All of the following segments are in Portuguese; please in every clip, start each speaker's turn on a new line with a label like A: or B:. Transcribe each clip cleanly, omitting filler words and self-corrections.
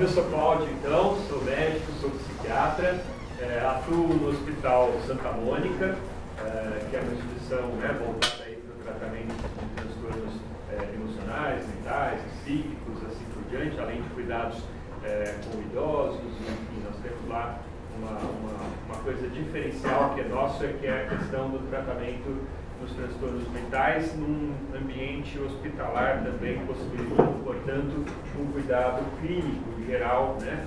A: Eu sou Cláudio, então, sou médico, sou psiquiatra, atuo no Hospital Santa Mônica, que é uma instituição voltada para o tratamento de transtornos emocionais, mentais, psíquicos, assim por diante, além de cuidados com idosos. Enfim, nós temos lá uma coisa diferencial que é nossa, que é a questão do tratamento dos transtornos mentais num ambiente hospitalar também, possibilitando, portanto, um cuidado clínico geral, né,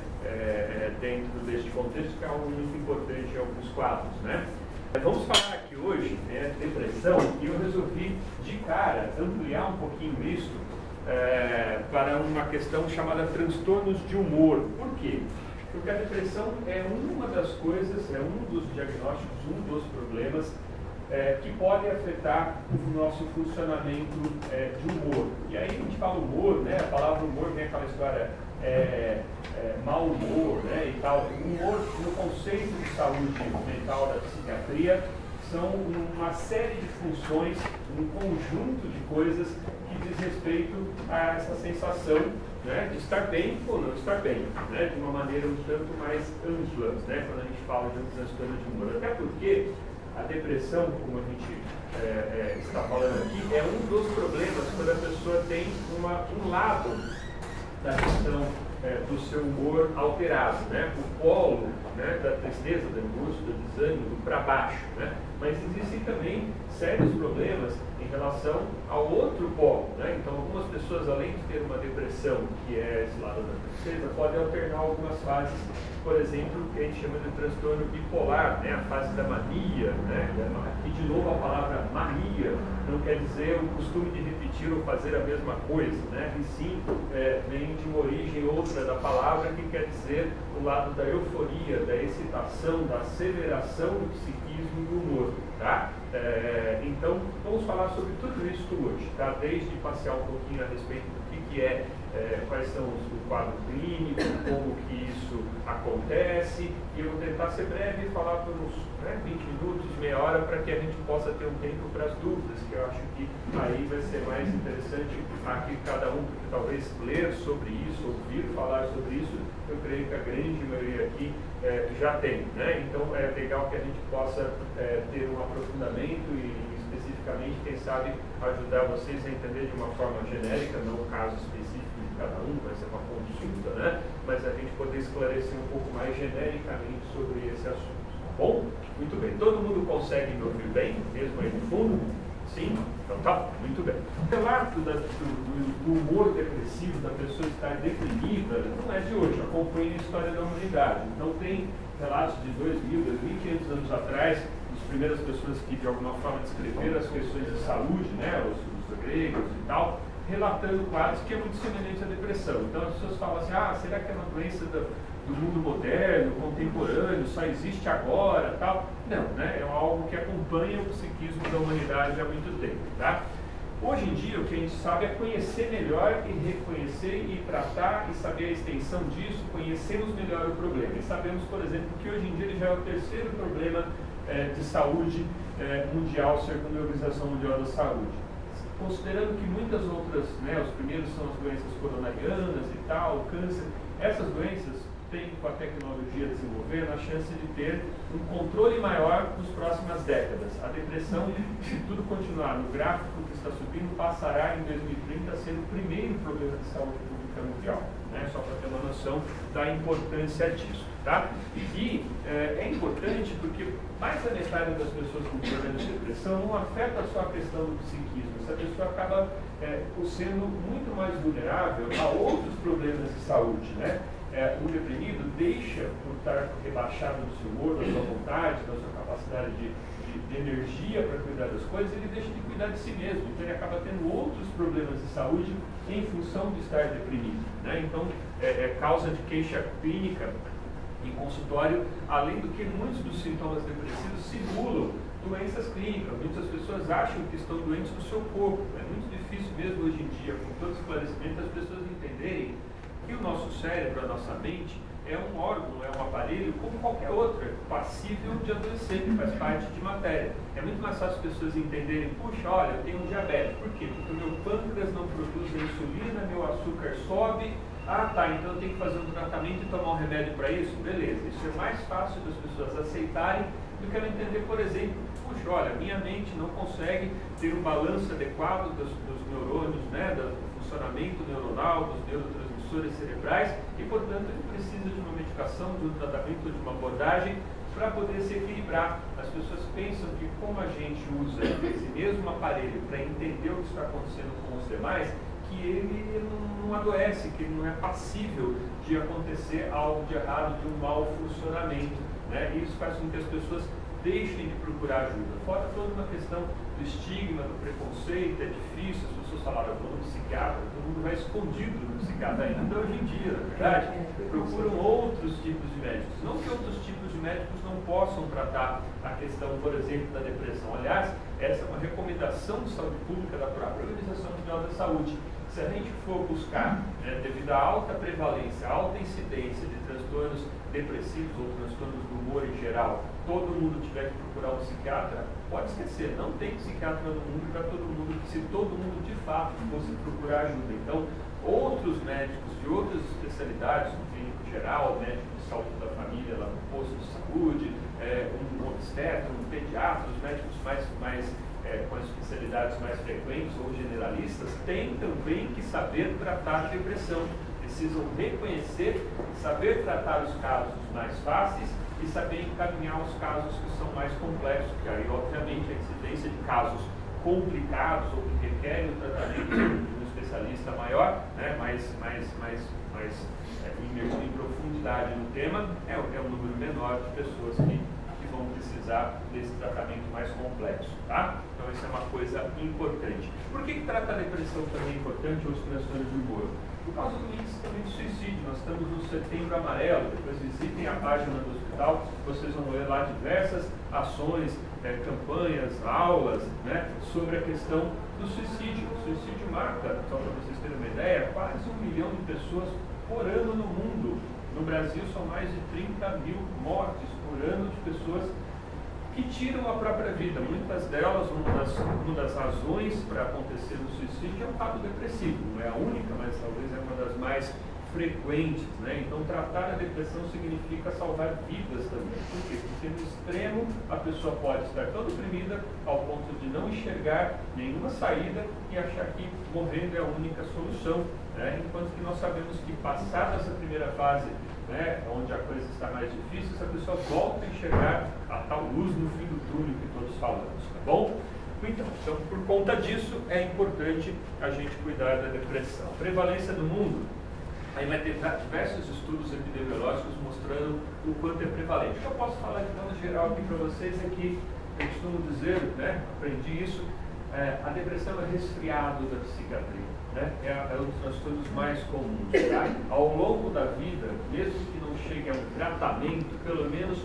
A: dentro deste contexto, que é algo muito importante em alguns quadros, né. Vamos falar aqui hoje, depressão, e eu resolvi, de cara, ampliar um pouquinho isso para uma questão chamada transtornos de humor. Por quê? Porque a depressão é uma das coisas, é um dos diagnósticos, um dos problemas que pode afetar o nosso funcionamento de humor. E aí a gente fala humor, né? A palavra humor vem aquela história mau humor, né? E tal. O humor, no conceito de saúde mental da psiquiatria, são uma série de funções, um conjunto de coisas que diz respeito a essa sensação, né, de estar bem ou não estar bem, né, de uma maneira um tanto mais ampla, né, quando a gente fala de um transtorno de humor. Até porque a depressão, como a gente está falando aqui, é um dos problemas quando a pessoa tem um lado da questão do seu humor alterado, né? O polo, né, da tristeza, da angústia, do desânimo para baixo, né? Mas existem também sérios problemas em relação ao outro polo, né? Então, algumas pessoas, além de ter uma depressão, que é esse lado da tristeza, podem alternar algumas fases, por exemplo, o que a gente chama de transtorno bipolar, né? A fase da mania, né? E de novo a palavra mania não quer dizer o costume de repetir ou fazer a mesma coisa, né? E sim, vem de uma origem outra da palavra, que quer dizer o lado da euforia, da excitação, da aceleração do psiquismo e do humor, tá? Então, vamos falar sobre tudo isso hoje, tá? Desde passear um pouquinho a respeito do que é, quais são o quadro clínico, como que isso acontece, e eu vou tentar ser breve e falar por uns 20 minutos, meia hora, para que a gente possa ter um tempo para as dúvidas, que eu acho que aí vai ser mais interessante aqui cada um, porque talvez ler sobre isso, ouvir falar sobre isso, eu creio que a grande maioria aqui já tem, né? Então é legal que a gente possa ter um aprofundamento e especificamente, quem sabe, ajudar vocês a entender de uma forma genérica, não o caso específico de cada um, vai ser uma consulta, né? Mas a gente poder esclarecer um pouco mais genericamente sobre esse assunto, tá bom? Muito bem. Todo mundo consegue me ouvir bem, mesmo aí no fundo? Sim? Então tá, muito bem. O relato do humor depressivo, da pessoa estar deprimida, não é de hoje, acompanha a história da humanidade. Então tem relatos de 2.000, 2.500 anos atrás, as primeiras pessoas que de alguma forma descreveram as questões de saúde, né, os gregos e tal, relatando quadros que é muito semelhante à depressão. Então as pessoas falam assim, será que é uma doença do mundo moderno, contemporâneo, só existe agora, tal? Não, né? É algo que acompanha o psiquismo da humanidade há muito tempo, tá? Hoje em dia, o que a gente sabe é conhecer melhor e reconhecer e tratar e saber a extensão disso, conhecemos melhor o problema. E sabemos, por exemplo, que hoje em dia ele já é o terceiro problema de saúde mundial, segundo a Organização Mundial da Saúde. Considerando que muitas outras, né, os primeiros são as doenças coronarianas e tal, o câncer, essas doenças têm, com a tecnologia desenvolvendo, a chance de ter um controle maior nas próximas décadas. A depressão, se tudo continuar no gráfico que está subindo, passará em 2030 a ser o primeiro problema de saúde pública mundial, né? Só para ter uma noção da importância disso, tá? E é importante porque mais da metade das pessoas com problemas de depressão não afeta só a questão do psiquismo. Essa pessoa acaba sendo muito mais vulnerável a outros problemas de saúde, né? O deprimido deixa, por estar rebaixado do seu humor, da sua vontade, da sua capacidade de energia para cuidar das coisas, ele deixa de cuidar de si mesmo. Então ele acaba tendo outros problemas de saúde em função de estar deprimido, né? Então causa de queixa clínica em consultório, além do que muitos dos sintomas depressivos simulam doenças clínicas. Muitas pessoas acham que estão doentes no seu corpo. É muito difícil mesmo hoje em dia, com todo esclarecimento, as pessoas entenderem que o nosso cérebro, a nossa mente, é um órgão, é um aparelho como qualquer outro, passível de adoecer, que faz parte de matéria. É muito mais fácil as pessoas entenderem, puxa, olha, eu tenho um diabetes. Por quê? Porque o meu pâncreas não produz a insulina, meu açúcar sobe, Ah, tá, então eu tenho que fazer um tratamento e tomar um remédio para isso? Beleza, isso é mais fácil das pessoas aceitarem do que ela entender, por exemplo, puxa, olha, minha mente não consegue ter um balanço adequado dos neurônios, né, do funcionamento neuronal, dos neurotransmissores cerebrais e, portanto, ele precisa de uma medicação, de um tratamento, de uma abordagem para poder se equilibrar. As pessoas pensam que como a gente usa esse mesmo aparelho para entender o que está acontecendo com os demais, que ele não adoece, que ele não é passível de acontecer algo de errado, de um mau funcionamento, né? E isso faz com que as pessoas deixem de procurar ajuda. Fora toda uma questão do estigma, do preconceito, é difícil, as pessoas falaram, vou no psiquiatra, todo mundo vai escondido no psiquiatra ainda hoje em dia, na verdade. Procuram outros tipos de médicos. Não que outros tipos de médicos não possam tratar a questão, por exemplo, da depressão. Aliás, essa é uma recomendação de saúde pública da própria Organização Mundial da Saúde. Se a gente for buscar, devido à alta prevalência, alta incidência de transtornos depressivos ou transtornos do humor em geral, todo mundo tiver que procurar um psiquiatra, pode esquecer, não tem psiquiatra no mundo para todo mundo, se todo mundo de fato fosse procurar ajuda. Então, outros médicos de outras especialidades, um clínico geral, médico de saúde da família lá no posto de saúde, um obstetra, um pediatra, os médicos com as especialidades mais frequentes ou generalistas, têm também que saber tratar a depressão. Precisam reconhecer, saber tratar os casos mais fáceis e saber encaminhar os casos que são mais complexos, porque aí, obviamente, a incidência de casos complicados ou que requerem o tratamento de um especialista maior, né, mais imerso em profundidade no tema, é um número menor de pessoas que vão precisar desse tratamento mais complexo, tá? Então, isso é uma coisa importante. Por que tratar a depressão também é importante ou os transtornos de humor? Por causa do índice também de suicídio. Nós estamos no Setembro Amarelo, depois visitem a página do hospital, vocês vão ver lá diversas ações, campanhas, aulas, né, sobre a questão do suicídio. O suicídio mata, só para vocês terem uma ideia, quase 1 milhão de pessoas por ano no mundo. No Brasil são mais de 30 mil mortes por ano de pessoas que tiram a própria vida. Muitas delas, uma das razões para acontecer o suicídio é o quadro depressivo. Não é a única, mas talvez é uma das mais frequentes, né? Então, tratar a depressão significa salvar vidas também. Por quê? Porque no extremo a pessoa pode estar tão deprimida ao ponto de não enxergar nenhuma saída e achar que morrendo é a única solução, né? Enquanto que nós sabemos que passada essa primeira fase, né, onde a coisa está mais difícil, essa pessoa volta a enxergar a tal luz no fim do túnel que todos falamos, tá bom? Então, por conta disso, é importante a gente cuidar da depressão. A prevalência no mundo, aí vai ter diversos estudos epidemiológicos mostrando o quanto é prevalente. O que eu posso falar de modo geral aqui para vocês é que, eu costumo dizer, né, aprendi isso, a depressão é resfriado da psiquiatria. Né? É um dos transtornos mais comuns. Tá? Ao longo da vida, mesmo que não chegue a um tratamento, pelo menos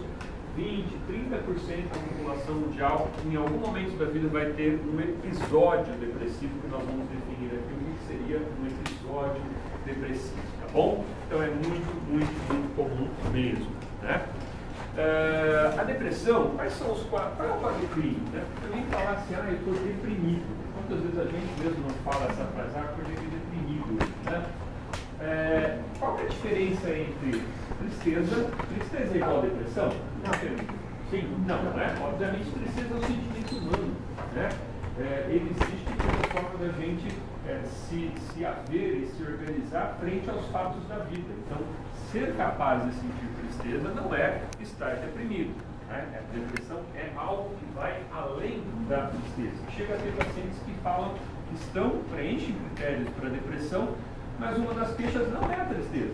A: 20, 30% da população mundial, em algum momento da vida, vai ter um episódio depressivo, que nós vamos definir aqui o que seria um episódio depressivo. Tá bom? Então é muito comum mesmo. Né? A depressão, quais são os quadros? Qual é o quadro clínico? Né? Também falar assim, eu estou deprimido. Quantas vezes a gente mesmo não fala essa frase, porque eu estou deprimido, né? Qual é a diferença entre tristeza? Tristeza é igual a depressão? Não, sim, não, né? Obviamente tristeza é um sentimento humano, né? Ele existe como forma da gente se haver e se organizar frente aos fatos da vida. Então, ser capaz de sentir tristeza não é estar deprimido. Né? A depressão é algo que vai além da tristeza. Chega a ter pacientes que falam que preenchem critérios para depressão, mas uma das queixas não é a tristeza.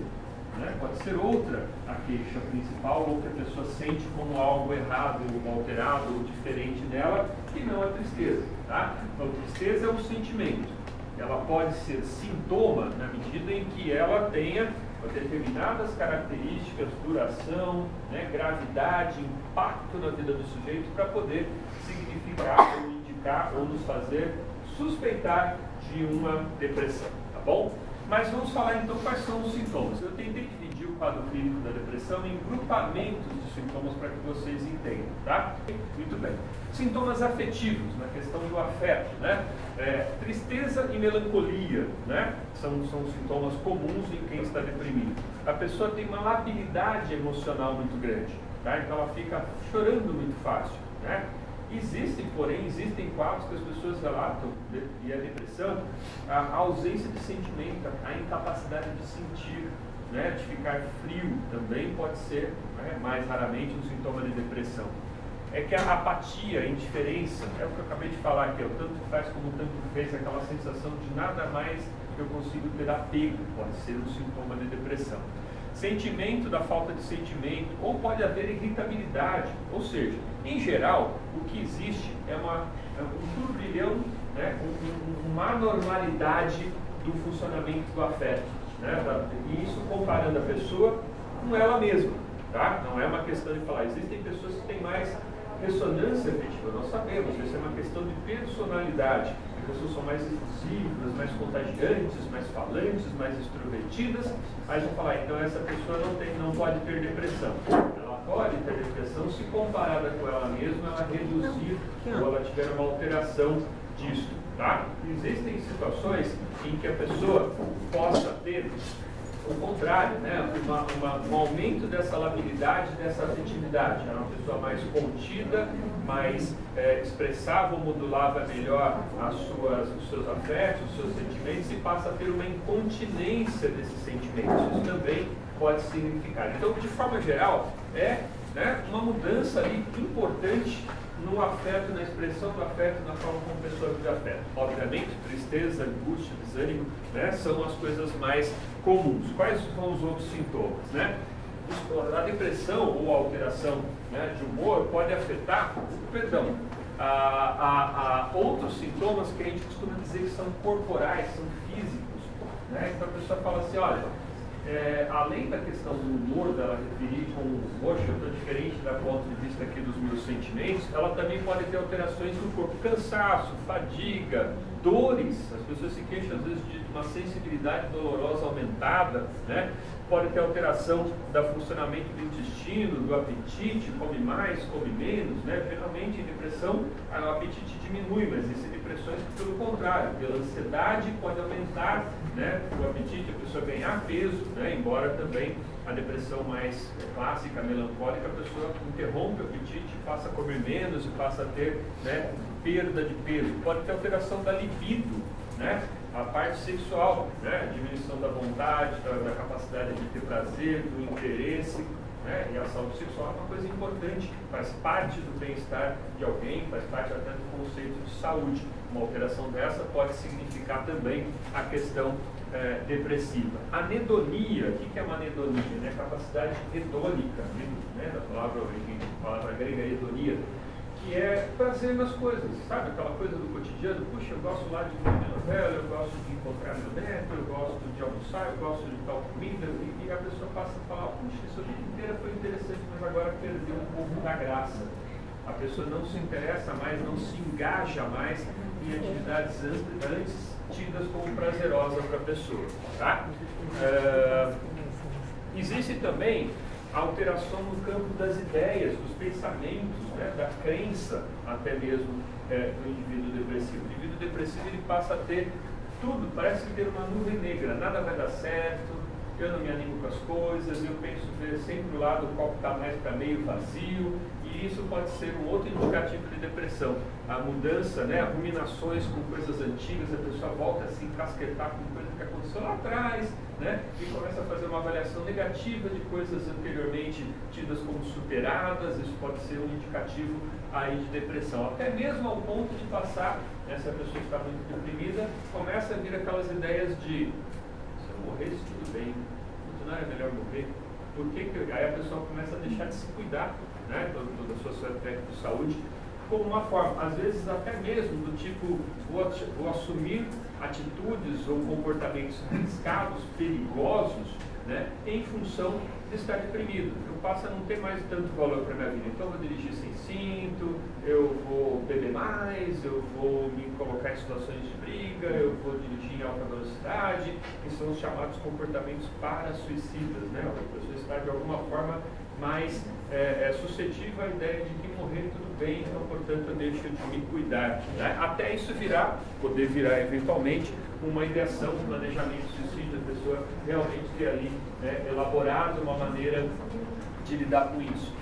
A: Né? Pode ser outra a queixa principal, ou que a pessoa sente como algo errado, ou alterado, ou diferente dela, que não a tristeza. Tá? Então, tristeza é um sentimento. Ela pode ser sintoma na medida em que ela tenha determinadas características, duração, né, gravidade, impacto na vida do sujeito para poder significar ou indicar ou nos fazer suspeitar de uma depressão, tá bom? Mas vamos falar então quais são os sintomas. Eu tentei dividir o o quadro clínico da depressão em grupamentos de sintomas para que vocês entendam, tá? Muito bem. Sintomas afetivos, na questão do afeto, né? Tristeza e melancolia, né? São sintomas comuns em quem está deprimido. A pessoa tem uma labilidade emocional muito grande, tá? Então ela fica chorando muito fácil, né? Existem quadros que as pessoas relatam, e a depressão, a ausência de sentimento, a incapacidade de sentir, né, de ficar frio, também pode ser, né, mais raramente, um sintoma de depressão. É que a apatia, a indiferença, é o que eu acabei de falar aqui, tanto faz como tanto fez, aquela sensação de nada mais eu consigo ter apego, pode ser um sintoma de depressão. Sentimento da falta de sentimento, ou pode haver irritabilidade, ou seja, em geral, o que existe é um turbilhão, né, uma anormalidade do funcionamento do afeto, né, e isso comparando a pessoa com ela mesma, tá? Não é uma questão de falar, existem pessoas que têm mais ressonância afetiva, nós sabemos, isso é uma questão de personalidade. As pessoas são mais efusivas, mais contagiantes, mais falantes, mais extrovertidas. Aí a gente fala, então essa pessoa não pode ter depressão. Ela pode ter depressão se comparada com ela mesma, ela reduzir ou ela tiver uma alteração disso, tá? Existem situações em que a pessoa possa ter o contrário, né? Um aumento dessa labilidade, dessa afetividade. É uma pessoa mais contida, mais expressava ou modulava melhor os seus afetos, os seus sentimentos, e passa a ter uma incontinência desses sentimentos. Isso também pode significar. Então, de forma geral, né, uma mudança ali importante no afeto, na expressão do afeto, na forma como a pessoa vive afeto. Obviamente, tristeza, angústia, desânimo, né, são as coisas mais comuns. Quais são os outros sintomas, né? A depressão ou a alteração, né, de humor pode afetar, outros sintomas que a gente costuma dizer que são corporais, são físicos, né? Então a pessoa fala assim, olha, além da questão do humor, dela referir como, poxa, eu estou diferente do ponto de vista aqui dos meus sentimentos, ela também pode ter alterações no corpo, cansaço, fadiga, dores, as pessoas se queixam às vezes de uma sensibilidade dolorosa aumentada, né? Pode ter alteração do funcionamento do intestino, do apetite, come mais, come menos, né? Geralmente em depressão o apetite diminui, mas existem depressões que, pelo contrário, pela ansiedade pode aumentar, né, o apetite, a pessoa ganhar peso, né? Embora também a depressão mais clássica, melancólica, a pessoa interrompe o apetite, passa a comer menos e passa a ter, né, perda de peso. Pode ter alteração da libido, né? A parte sexual, né? Diminuição da vontade, da capacidade de ter prazer, do interesse, né? E a saúde sexual é uma coisa importante, faz parte do bem-estar de alguém, faz parte até do conceito de saúde. Uma alteração dessa pode significar também a questão depressiva. Anedonia, o que é uma anedonia? Né? Capacidade hedônica, né? Da palavra grega hedonia, que é prazer nas coisas, sabe? Aquela coisa do cotidiano, puxa, eu gosto lá de ver minha novela, eu gosto de encontrar meu neto, eu gosto de almoçar, eu gosto de tal comida, e a pessoa passa a falar, puxa, isso a vida inteira foi interessante, mas agora perdeu um pouco da graça. A pessoa não se interessa mais, não se engaja mais em atividades antes tidas como prazerosas para a pessoa, tá? Existe também a alteração no campo das ideias, dos pensamentos, né, da crença, até mesmo do indivíduo depressivo. O indivíduo depressivo ele passa a ter tudo, parece ter uma nuvem negra, nada vai dar certo, eu não me animo com as coisas, eu penso ver sempre o lado, o copo está mais para meio vazio, e isso pode ser um outro indicativo de depressão. A mudança, né, ruminações com coisas antigas, a pessoa volta a se encasquetar com coisa que aconteceu lá atrás, né, e começa a fazer uma avaliação negativa de coisas anteriormente tidas como superadas. Isso pode ser um indicativo aí de depressão, até mesmo ao ponto de passar, né, se a pessoa está muito deprimida, começa a vir aquelas ideias de se eu morresse tudo bem, não era melhor morrer, por que aí a pessoa começa a deixar de se cuidar, né, do seu aspecto de saúde, como uma forma, às vezes até mesmo do tipo, vou assumir atitudes ou comportamentos arriscados, perigosos, né, em função de estar deprimido. Eu passo a não ter mais tanto valor para a minha vida. Então eu vou dirigir sem cinto, eu vou beber mais, eu vou me colocar em situações de briga, eu vou dirigir em alta velocidade, que são os chamados comportamentos para-suicidas, né? A pessoa está de alguma forma mais suscetível à ideia de que morrer tudo bem, então portanto eu deixo de me cuidar, né? Até isso poder virar eventualmente uma ideação, um planejamento suicida, a pessoa realmente ter ali, né, elaborado uma maneira de lidar com isso.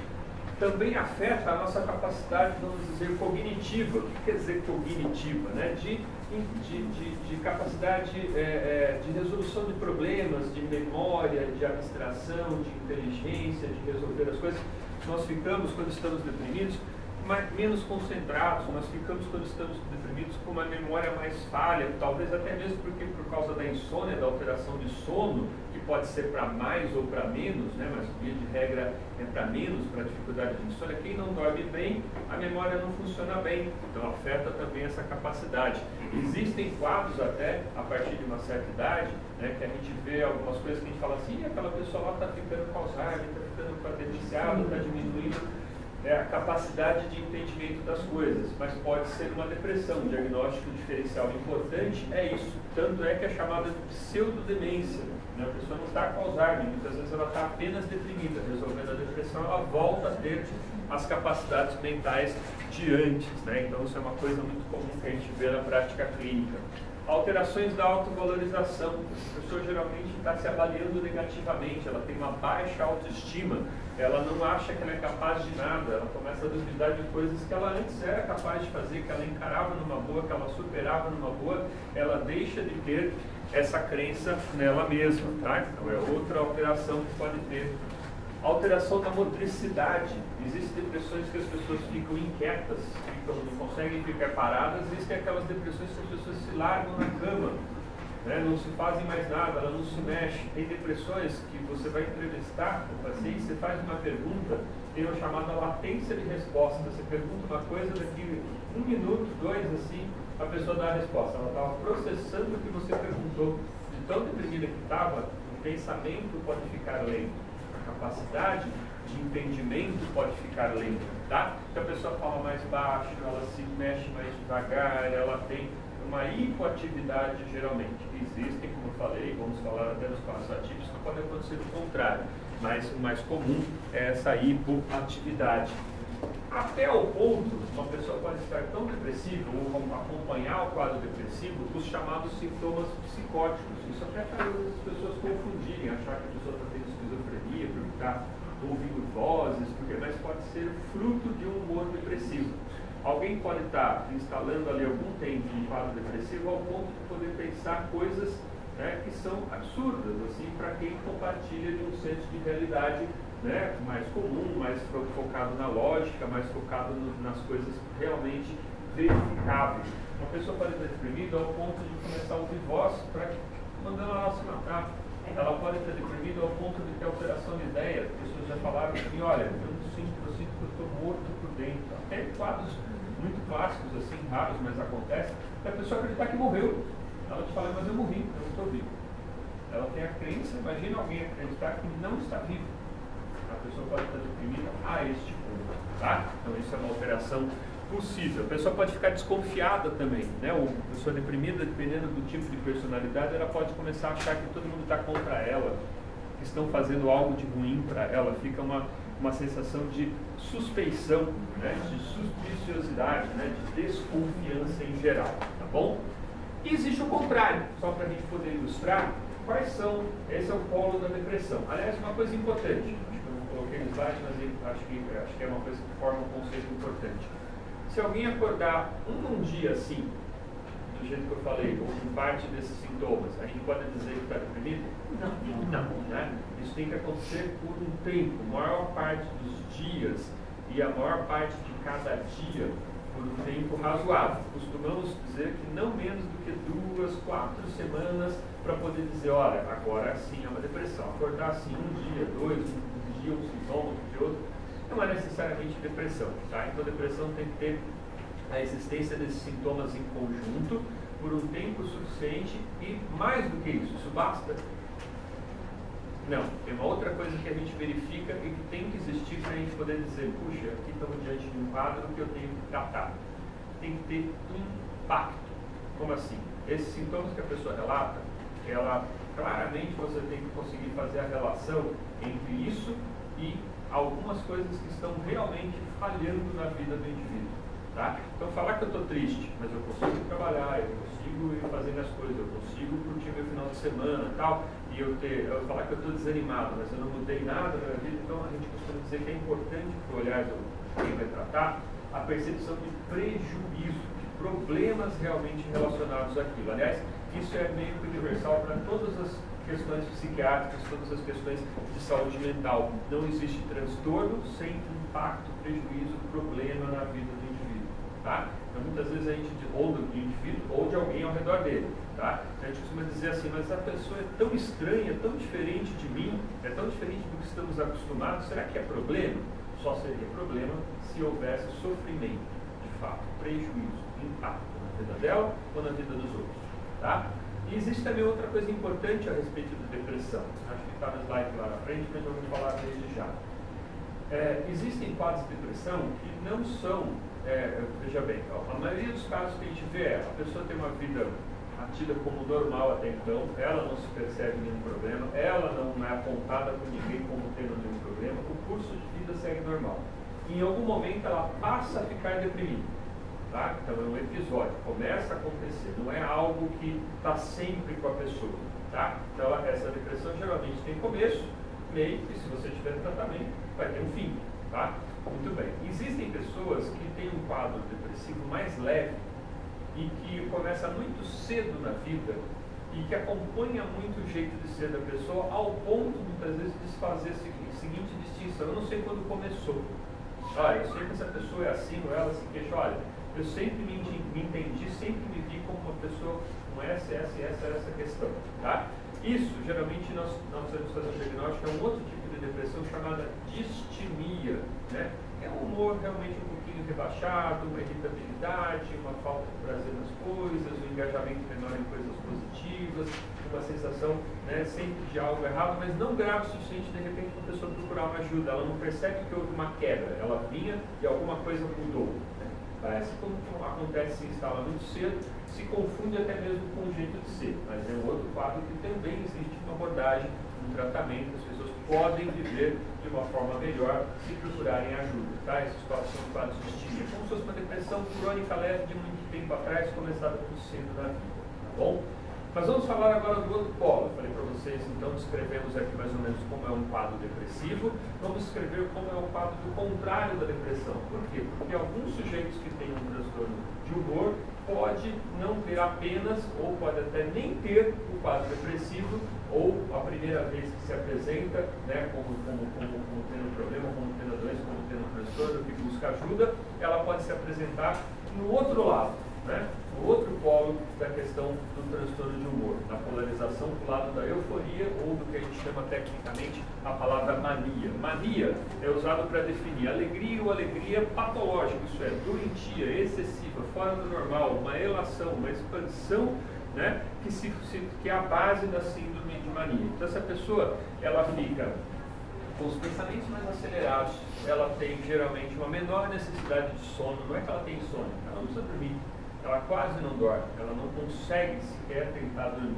A: Também afeta a nossa capacidade, vamos dizer, cognitiva. O que quer dizer cognitiva? Né? De capacidade de resolução de problemas, de memória, de abstração, de inteligência, de resolver as coisas. Nós ficamos, quando estamos deprimidos, menos concentrados, nós ficamos, quando estamos deprimidos, com uma memória mais falha, talvez até mesmo porque por causa da insônia, da alteração de sono, que pode ser para mais ou para menos, né? Mas via de regra é para menos, para dificuldade de insônia. Quem não dorme bem, a memória não funciona bem, então afeta também essa capacidade. Existem quadros até, a partir de uma certa idade, né, que a gente vê algumas coisas que a gente fala assim, aquela pessoa lá está ficando com Alzheimer, está ficando demenciada, está diminuindo a capacidade de entendimento das coisas, mas pode ser uma depressão. Um diagnóstico diferencial importante é isso, tanto é que é chamada de pseudodemência, né? A pessoa não está com Alzheimer, muitas vezes ela está apenas deprimida. Resolvendo a depressão, ela volta a ter as capacidades mentais de antes, né? Então isso é uma coisa muito comum que a gente vê na prática clínica. Alterações da autovalorização. A pessoa geralmente está se avaliando negativamente, ela tem uma baixa autoestima, ela não acha que ela é capaz de nada, ela começa a duvidar de coisas que ela antes era capaz de fazer, que ela encarava numa boa, que ela superava numa boa, ela deixa de ter essa crença nela mesma, tá? Então é outra alteração que pode ter. Alteração da motricidade. Existem depressões que as pessoas ficam inquietas, não conseguem ficar paradas. Existem aquelas depressões que as pessoas se largam na cama, né? Não se fazem mais nada, ela não se mexe. Tem depressões que você vai entrevistar o paciente, você faz uma pergunta, tem uma chamada latência de resposta. Você pergunta uma coisa, daqui 1 minuto, 2, assim, a pessoa dá a resposta. Ela estava processando o que você perguntou. De tão deprimida que estava, o pensamento pode ficar lento. Capacidade de entendimento pode ficar lenta, tá? Então a pessoa fala mais baixo, ela se mexe mais devagar, ela tem uma hipoatividade geralmente. Existem, como eu falei, vamos falar até nos casos atípicos, que pode acontecer o contrário, mas o mais comum é essa hipoatividade. Até o ponto, uma pessoa pode estar tão depressiva ou acompanhar o quadro depressivo, os chamados sintomas psicóticos. Isso até faz as pessoas confundirem, achar que a pessoa está tendo esquizofrenia, porque está ouvindo vozes, mas pode ser fruto de um humor depressivo. Alguém pode estar instalando ali algum tempo um quadro depressivo ao ponto de poder pensar coisas, né, que são absurdas, assim, para quem compartilha de um senso de realidade, né, mais comum, mais focado na lógica, mais focado nas coisas realmente verificáveis. Uma pessoa pode estar deprimida ao ponto de começar a ouvir voz mandando ela se matar. Ela pode estar deprimida ao ponto de ter alteração de ideia. As pessoas já falaram assim, olha, eu sinto que eu estou morto por dentro. Até quadros muito clássicos, assim, raros, mas acontece, a pessoa acreditar que morreu. Ela te fala, mas eu morri, eu não estou vivo. Ela tem a crença, imagina alguém acreditar que não está vivo. A pessoa pode estar deprimida a este ponto, tá? Então isso é uma alteração possível. A pessoa pode ficar desconfiada também, né? A pessoa deprimida, dependendo do tipo de personalidade, ela pode começar a achar que todo mundo está contra ela, que estão fazendo algo de ruim para ela. Fica uma sensação de suspeição, né? De suspiciosidade, né? De desconfiança em geral, tá bom? E existe o contrário, só para a gente poder ilustrar quais são, esse é o polo da depressão. Aliás, uma coisa importante, acho que eu não coloquei no slide, mas acho que é uma coisa que forma um conceito importante. Se alguém acordar um dia assim, do jeito que eu falei, ou com parte desses sintomas, a gente pode dizer que está deprimido? Não, né? Isso tem que acontecer por um tempo, a maior parte dos dias e a maior parte de cada dia por um tempo razoável. Costumamos dizer que não menos do que 2, 4 semanas para poder dizer, olha, agora sim é uma depressão. Acordar assim um dia, 2, um dia um sintoma, outro dia outro, não é necessariamente depressão, tá? Então a depressão tem que ter a existência desses sintomas em conjunto por um tempo suficiente e mais do que isso basta. Não, tem uma outra coisa que a gente verifica e que tem que existir para a gente poder dizer, puxa, aqui estamos diante de um quadro que eu tenho que tratar. Tem que ter impacto. Como assim? Esses sintomas que a pessoa relata, ela claramente você tem que conseguir fazer a relação entre isso e algumas coisas que estão realmente falhando na vida do indivíduo. Tá? Então, falar que eu estou triste, mas eu consigo trabalhar, eu consigo ir fazer minhas coisas, eu consigo curtir meu final de semana e tal, e eu falar que eu estou desanimado, mas eu não mudei nada na minha vida, então a gente costuma dizer que é importante para o olhar do quem vai tratar a percepção de prejuízo, de problemas realmente relacionados àquilo. Aliás, isso é meio que universal para todas as questões psiquiátricas, todas as questões de saúde mental. Não existe transtorno sem impacto, prejuízo, problema na vida do indivíduo. Tá? Então, muitas vezes a gente, ou do indivíduo, ou de alguém ao redor dele. Tá? A gente costuma dizer assim, mas a pessoa é tão estranha, tão diferente de mim, é tão diferente do que estamos acostumados, será que é problema? Só seria problema se houvesse sofrimento, de fato, prejuízo, impacto na vida dela ou na vida dos outros. Tá? E existe também outra coisa importante a respeito da depressão. Acho que está no slide lá na frente, mas eu vou falar desde já. Existem quadros de depressão que não são, veja bem, a maioria dos casos que a gente vê a pessoa tem uma vida tida como normal até então, ela não se percebe nenhum problema, ela não é apontada por ninguém como tendo nenhum problema, o curso de vida segue normal. Em algum momento ela passa a ficar deprimida. Tá? Então é um episódio, começa a acontecer, não é algo que está sempre com a pessoa. Tá? Então essa depressão geralmente tem começo, meio, e se você tiver tratamento, vai ter um fim. Tá? Muito bem. Existem pessoas que têm um quadro depressivo mais leve e que começa muito cedo na vida e que acompanha muito o jeito de ser da pessoa ao ponto, muitas vezes, de se fazer a seguinte distinção: eu não sei quando começou. Eu sei que essa pessoa é assim, ou ela se queixa, olha, eu sempre me entendi, sempre me vi como uma pessoa com essa questão. Tá? Isso, geralmente, nós vamos fazer um diagnóstico, é um outro tipo de depressão chamada distimia. Né? É um humor realmente um pouquinho rebaixado, uma irritabilidade, uma falta de prazer nas coisas, um engajamento menor em coisas positivas, uma sensação, né, sempre de algo errado, mas não grave o suficiente de repente uma pessoa procurar uma ajuda. Ela não percebe que houve uma quebra, ela vinha e alguma coisa mudou. Parece que acontece, se instala muito cedo, se confunde até mesmo com o jeito de ser, mas é um outro quadro que também existe uma abordagem, um tratamento, as pessoas podem viver de uma forma melhor se procurarem ajuda. Tá? Esses quadros são quadros de distimia, como se fosse uma depressão crônica leve de muito tempo atrás, começada muito cedo na vida. Tá bom? Mas vamos falar agora do outro polo. Eu falei para vocês, então, descrevemos aqui mais ou menos como é um quadro depressivo. Vamos descrever como é o quadro do contrário da depressão. Por quê? Porque alguns sujeitos que têm um transtorno de humor pode não ter apenas, ou pode até nem ter o quadro depressivo, ou a primeira vez que se apresenta, né, como tendo um problema, como tendo a doença, como tendo um transtorno, que busca ajuda, ela pode se apresentar no outro lado. Né? O outro polo da questão do transtorno de humor, da polarização para o lado da euforia, ou do que a gente chama tecnicamente a palavra mania. Mania é usado para definir alegria ou alegria patológica, isso é, doentia, excessiva, fora do normal, uma relação, uma expansão, né, que é a base da síndrome de mania. Então essa pessoa, ela fica com os pensamentos mais acelerados, ela tem geralmente uma menor necessidade de sono, não é que ela tem sono, ela não precisa dormir. Ela quase não dorme, ela não consegue sequer tentar dormir.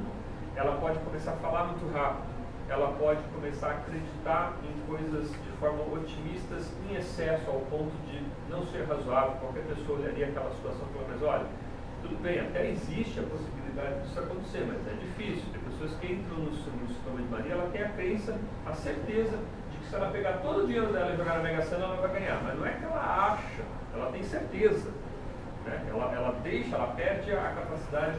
A: Ela pode começar a falar muito rápido, ela pode começar a acreditar em coisas de forma otimistas em excesso, ao ponto de não ser razoável. Qualquer pessoa olharia aquela situação e falaria, mas olha, tudo bem, até existe a possibilidade disso acontecer, mas é difícil. Tem pessoas que entram no sintoma de mania, ela tem a crença, a certeza de que se ela pegar todo o dinheiro dela e jogar na Mega Sena, ela vai ganhar. Mas não é que ela acha, ela tem certeza. Ela perde a capacidade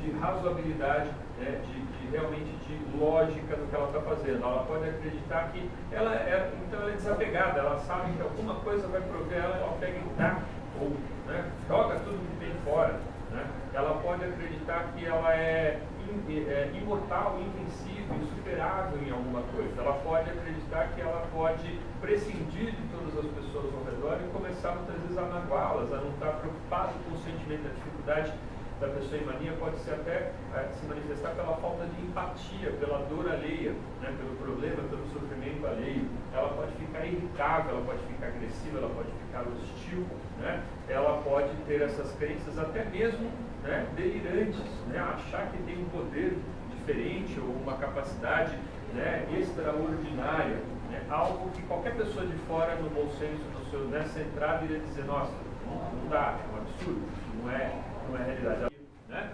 A: de razoabilidade, né, de realmente de lógica do que ela está fazendo. Ela pode acreditar que ela é desapegada, ela sabe que alguma coisa vai prover ela pega e dá, ou, né, joga tudo que tem fora. Né? Ela pode acreditar que ela é imortal, invencível, insuperável em alguma coisa. Ela pode acreditar que ela pode prescindir de todas as pessoas ao redor e começar muitas vezes a magoá-las, a não estar preocupado com o sentimento da dificuldade da pessoa em mania, pode ser até se manifestar pela falta de empatia, pela dor alheia. né, pelo problema, pelo sofrimento alheio, ela pode ficar irritável, ela pode ficar agressiva, ela pode ficar hostil, né, ela pode ter essas crenças até mesmo, né, delirantes, né, achar que tem um poder diferente ou uma capacidade, né, extraordinária, né, algo que qualquer pessoa de fora, no bom senso, no seu, né, centrado, iria dizer, nossa, não dá, é um absurdo, não é realidade. Né?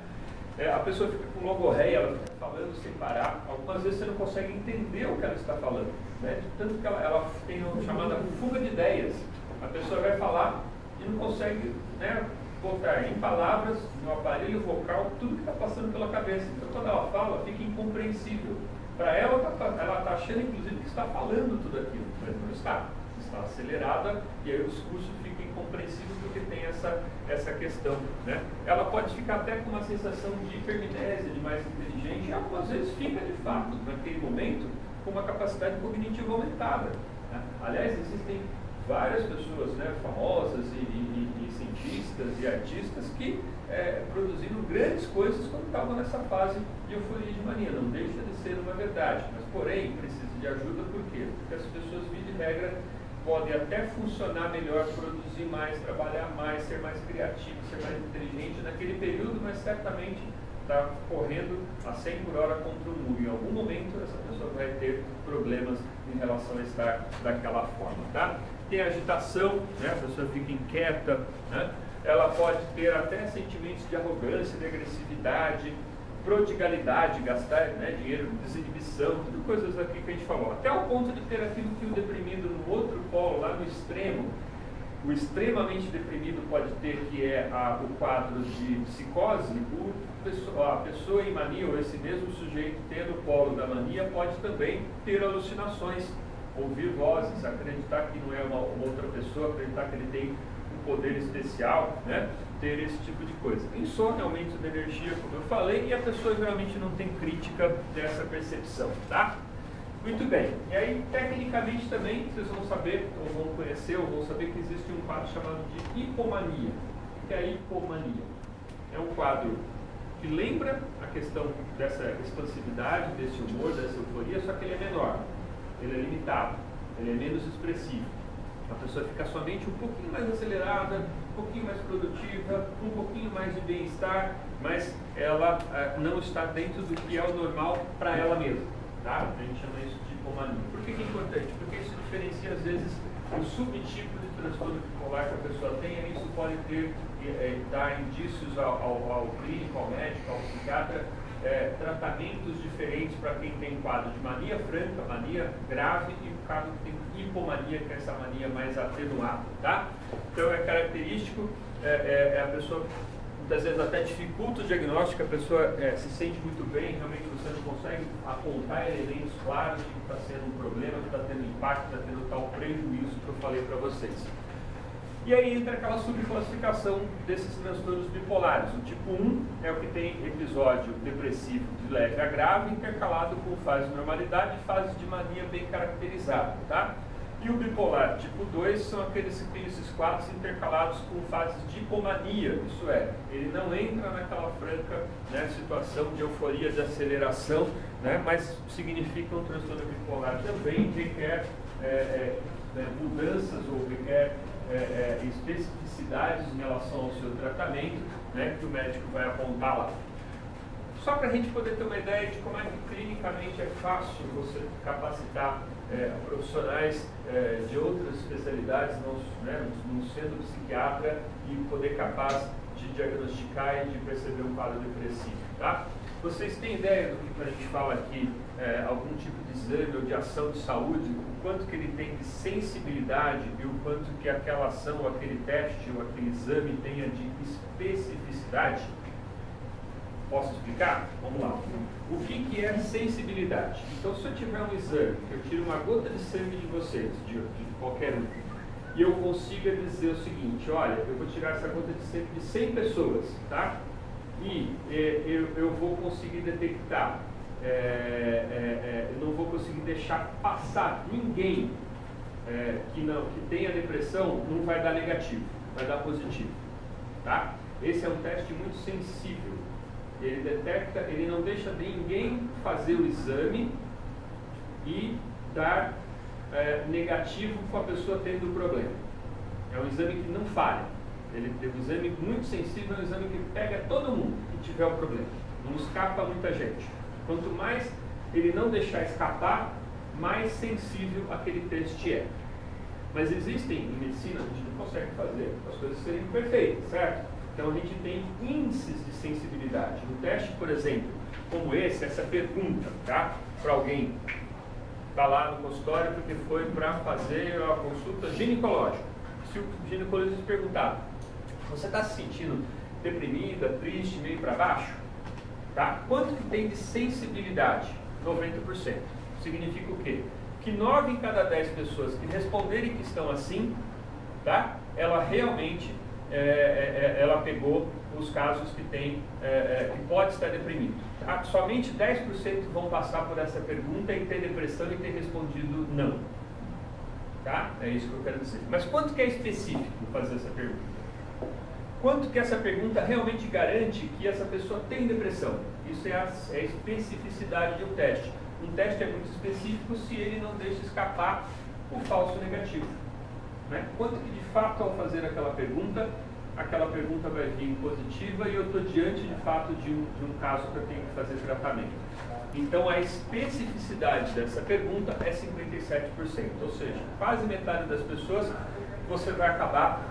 A: A pessoa fica com logorreia, ela fica falando sem parar, algumas vezes você não consegue entender o que ela está falando, né? De tanto que ela tem uma chamada fuga de ideias. A pessoa vai falar e não consegue, né, botar em palavras, no aparelho vocal, tudo que está passando pela cabeça. Então quando ela fala, fica incompreensível. Para ela, ela está achando inclusive que está falando tudo aquilo, mas não está. Está acelerada e aí o discurso fica incompreensível porque tem essa questão, né? Ela pode ficar até com uma sensação de hipermnésia, de mais inteligente, e algumas vezes fica de fato, naquele momento, com uma capacidade cognitiva aumentada, né? Aliás, existem várias pessoas, né, famosas e cientistas e artistas que produziram grandes coisas quando estavam nessa fase de euforia de mania. Não deixa de ser uma verdade, mas porém precisa de ajuda. Por quê? Porque as pessoas, via de regra, podem até funcionar melhor, produzir mais, trabalhar mais, ser mais criativo, ser mais inteligente naquele período, mas certamente está correndo a 100 por hora contra o muro. Em algum momento essa pessoa vai ter problemas em relação a estar daquela forma, tá? Tem agitação, né? A pessoa fica inquieta, né? Ela pode ter até sentimentos de arrogância, de agressividade, prodigalidade, gastar, né, dinheiro, desinibição, tudo coisas aqui que a gente falou. Até o ponto de ter aquilo que o deprimido no outro polo, lá no extremo, o extremamente deprimido pode ter, que é o quadro de psicose, a pessoa em mania, ou esse mesmo sujeito tendo o polo da mania, pode também ter alucinações, ouvir vozes, acreditar que não é uma outra pessoa, acreditar que ele tem um poder especial, né? Ter esse tipo de coisa. Insônia, aumento da energia, como eu falei, e a pessoa geralmente não tem crítica dessa percepção, tá? Muito bem. E aí, tecnicamente também, vocês vão saber, ou vão conhecer, ou vão saber que existe um quadro chamado de hipomania. O que é a hipomania? É um quadro que lembra a questão dessa expansividade, desse humor, dessa euforia, só que ele é menor, ele é limitado, ele é menos expressivo. A pessoa fica somente um pouquinho mais acelerada, um pouquinho mais produtiva, um pouquinho mais de bem-estar, mas ela não está dentro do que é o normal para ela mesma, tá? A gente chama isso de hipomania. Por que é importante? Porque isso diferencia, às vezes, o subtipo de transtorno bipolar que a pessoa tem, e isso pode dar indícios ao clínico, ao médico, ao psiquiatra, tratamentos diferentes para quem tem quadro de mania franca, mania grave, e o caso que tem hipomania, que é essa mania mais atenuada, tá? Então é característico, a pessoa muitas vezes até dificulta o diagnóstico, a pessoa se sente muito bem, realmente você não consegue apontar elementos claros de que está sendo um problema, que está tendo impacto, está tendo tal prejuízo que eu falei para vocês. E aí entra aquela subclassificação desses transtornos bipolares. O tipo 1 é o que tem episódio depressivo de leve a grave, intercalado com fase de normalidade e fase de mania bem caracterizada, tá? E o bipolar tipo 2 são aqueles que têm esses quadros intercalados com fases de hipomania, isso é, ele não entra naquela franca, né, situação de euforia, de aceleração, né, mas significa um transtorno bipolar também, requer mudanças ou requer especificidades em relação ao seu tratamento, né, que o médico vai apontar lá. Só para a gente poder ter uma ideia de como é que clinicamente é fácil você capacitar profissionais de outras especialidades, não sendo psiquiatra, e poder capaz de diagnosticar e de perceber um quadro depressivo, tá? Vocês têm ideia do que a gente fala aqui, algum tipo de exame ou de ação de saúde, o quanto que ele tem de sensibilidade e o quanto que aquela ação, ou aquele teste, ou aquele exame tenha de especificidade? Posso explicar? Vamos lá. O que é sensibilidade? Então, se eu tiver um exame, que eu tiro uma gota de sangue de vocês, de qualquer um, e eu consiga dizer o seguinte: olha, eu vou tirar essa gota de sangue de 100 pessoas, tá? E eu vou conseguir detectar, eu não vou conseguir deixar passar ninguém que tenha depressão, não vai dar negativo, vai dar positivo, tá? Esse é um teste muito sensível. Ele detecta, ele não deixa ninguém fazer o exame, e dar negativo com a pessoa tendo o problema. É um exame que não falha. Ele é um exame muito sensível, é um exame que pega todo mundo que tiver o problema. Não escapa muita gente. Quanto mais ele não deixar escapar, mais sensível aquele teste é. Mas existem, em medicina, a gente não consegue fazer as coisas serem perfeitas, certo? Então a gente tem índices de sensibilidade. Um teste, por exemplo, como esse, essa pergunta, tá? Para alguém está lá no consultório porque foi para fazer a consulta ginecológica. Se o ginecologista perguntar, você está se sentindo deprimida, triste, meio para baixo? Tá? Quanto que tem de sensibilidade? 90%. Significa o quê? Que 9 em cada 10 pessoas que responderem que estão assim, tá? Ela realmente ela pegou os casos que tem, que pode estar deprimido. Tá? Somente 10% vão passar por essa pergunta e ter depressão e ter respondido não. Tá? É isso que eu quero dizer. Mas quanto que é específico fazer essa pergunta? Quanto que essa pergunta realmente garante que essa pessoa tem depressão? Isso é a especificidade de um teste. Um teste é muito específico se ele não deixa escapar o falso negativo. Né? Quanto que de fato ao fazer aquela pergunta vai vir positiva e eu estou diante de fato de um caso que eu tenho que fazer tratamento. Então a especificidade dessa pergunta é 57%, ou seja, quase metade das pessoas você vai acabar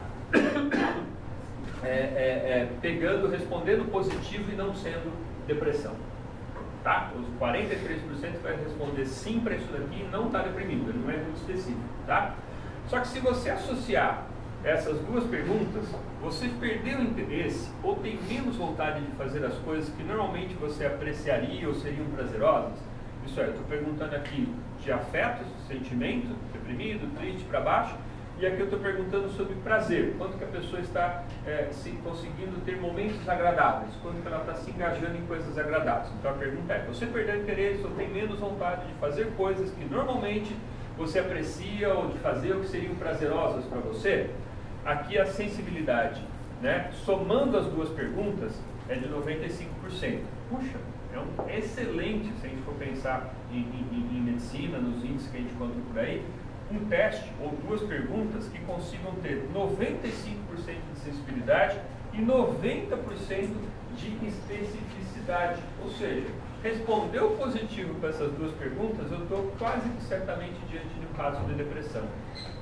A: respondendo positivo e não sendo depressão. Tá? Os 43% vai responder sim para isso daqui e não está deprimido, ele não é muito específico. Tá? Só que se você associar essas duas perguntas, você perdeu o interesse ou tem menos vontade de fazer as coisas que normalmente você apreciaria ou seriam prazerosas. Isso é, eu estou perguntando aqui de afetos, sentimento, deprimido, triste, para baixo, e aqui eu estou perguntando sobre prazer, quanto que a pessoa está conseguindo ter momentos agradáveis, quanto que ela está se engajando em coisas agradáveis. Então a pergunta é, você perdeu interesse ou tem menos vontade de fazer coisas que normalmente você aprecia ou de fazer ou que seriam prazerosas para você? Aqui a sensibilidade, né, somando as duas perguntas, é de 95%. Puxa, é um excelente, se a gente for pensar em medicina, nos índices que a gente encontra por aí, um teste ou duas perguntas que consigam ter 95% de sensibilidade e 90% de especificidade. Ou seja, respondeu positivo para essas duas perguntas, eu estou quase que certamente diante de um caso de depressão.